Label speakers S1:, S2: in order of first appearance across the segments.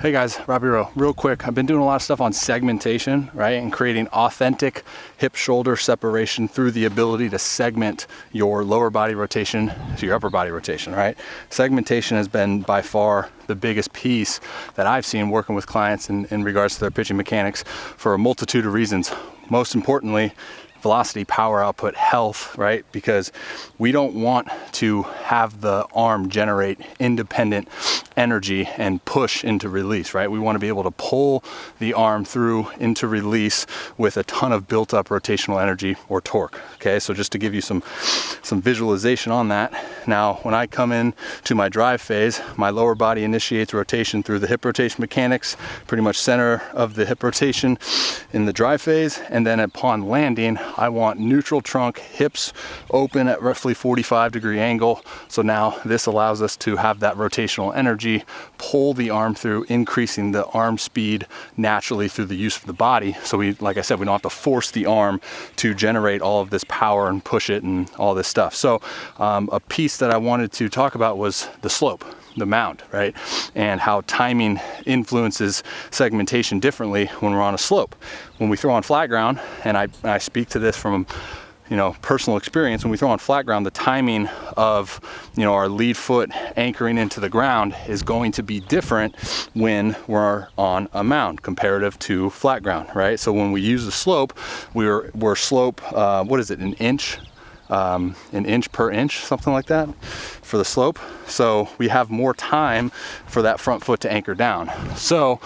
S1: Hey guys, Robbie Rowe. Real quick, I've been doing a lot of stuff on segmentation, right? And creating authentic hip-shoulder separation through the ability to segment your lower body rotation to your upper body rotation, right? Segmentation has been by far the biggest piece that I've seen working with clients in regards to their pitching mechanics for a multitude of reasons. Most importantly, velocity, power output, health, right? Because we don't want to have the arm generate independent energy and push into release, right? We want to be able to pull the arm through into release with a ton of built up rotational energy or torque. Okay, so just to give you some visualization on that. Now, when I come in to my drive phase, my lower body initiates rotation through the hip rotation mechanics, pretty much center of the hip rotation in the drive phase, and then upon landing, I want neutral trunk, hips open at roughly 45-degree angle. So now this allows us to have that rotational energy, pull the arm through, increasing the arm speed naturally through the use of the body. So we, like I said, we don't have to force the arm to generate all of this power and push it and all this stuff. So a piece that I wanted to talk about was the slope, the mound, right? And how timing influences segmentation differently when we're on a slope. When we throw on flat ground, and I speak to this from personal experience, when we throw on flat ground, the timing of our lead foot anchoring into the ground is going to be different when we're on a mound comparative to flat ground, right? So when we use the slope, we're slope, what is it, an inch per inch, something like that for the slope. So we have more time for that front foot to anchor down. So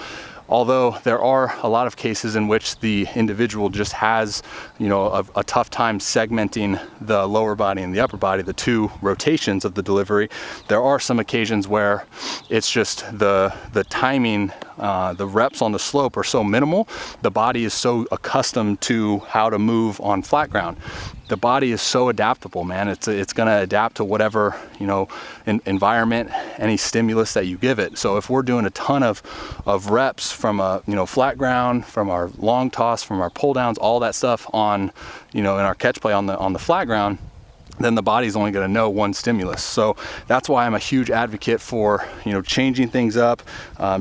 S1: although there are a lot of cases in which the individual just has, a tough time segmenting the lower body and the upper body, the two rotations of the delivery, there are some occasions where it's just the timing, the reps on the slope are so minimal, the body is so accustomed to how to move on flat ground. The body is so adaptable, man. It's going to adapt to whatever, environment, any stimulus that you give it. So if we're doing a ton of reps from a, flat ground, from our long toss, from our pull downs, all that stuff on, in our catch play on the flat ground, then the body's only going to know one stimulus. So that's why I'm a huge advocate for, changing things up,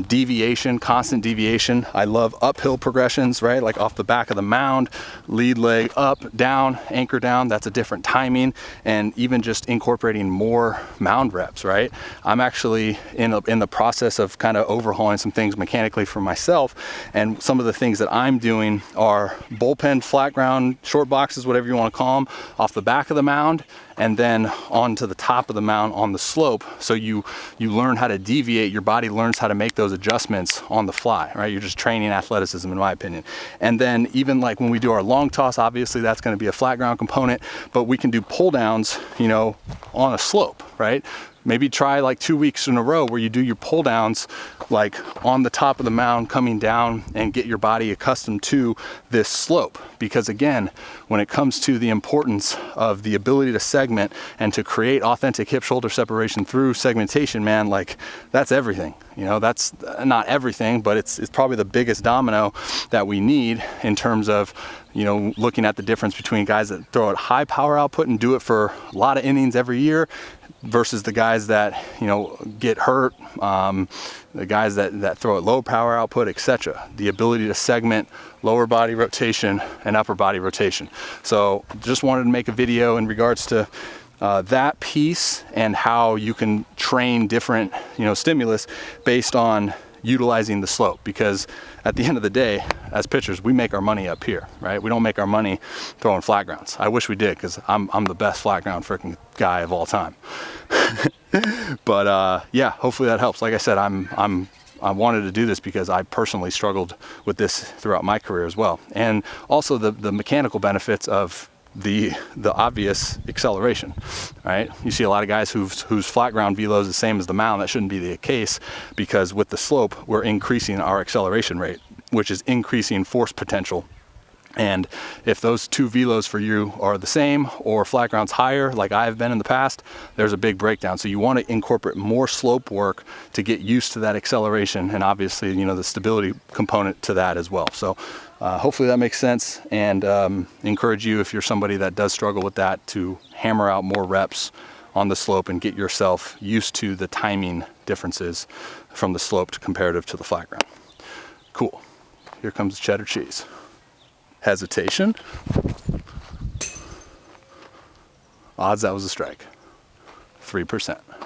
S1: deviation, constant deviation. I love uphill progressions, right? Like off the back of the mound, lead leg up, down, anchor down. That's a different timing, and even just incorporating more mound reps, right? I'm actually in the process of kind of overhauling some things mechanically for myself, and some of the things that I'm doing are bullpen, flat ground, short boxes, whatever you want to call them, off the back of the mound, and then onto the top of the mound on the slope. So you learn how to deviate, your body learns how to make those adjustments on the fly, right? You're just training athleticism, in my opinion. And then even like when we do our long toss, obviously that's going to be a flat ground component, but we can do pull downs, on a slope, right? Maybe try like 2 weeks in a row where you do your pull downs like on the top of the mound coming down, and get your body accustomed to this slope. Because again, when it comes to the importance of the ability to segment and to create authentic hip shoulder separation through segmentation, man, like that's everything. That's not everything, but it's probably the biggest domino that we need in terms of looking at the difference between guys that throw at high power output and do it for a lot of innings every year versus the guys that get hurt, the guys that throw at low power output, etc. The ability to segment lower body rotation and upper body rotation. So just wanted to make a video in regards to that piece and how you can train different stimulus based on utilizing the slope, because at the end of the day, as pitchers, we make our money up here, right? We don't make our money throwing flat grounds. I wish we did, because I'm the best flat ground freaking guy of all time. But yeah, hopefully that helps. Like I said, I wanted to do this because I personally struggled with this throughout my career as well, and also the mechanical benefits of the obvious acceleration, right? You see a lot of guys whose flat ground velo is the same as the mound. That shouldn't be the case, because with the slope, we're increasing our acceleration rate, which is increasing force potential. And if those two velos for you are the same, or flat ground's higher, like I've been in the past, there's a big breakdown. So you want to incorporate more slope work to get used to that acceleration, and obviously, the stability component to that as well. So hopefully that makes sense, and encourage you, if you're somebody that does struggle with that, to hammer out more reps on the slope and get yourself used to the timing differences from the sloped comparative to the flat ground. Cool. Here comes the cheddar cheese. Hesitation. Odds that was a strike. 3%.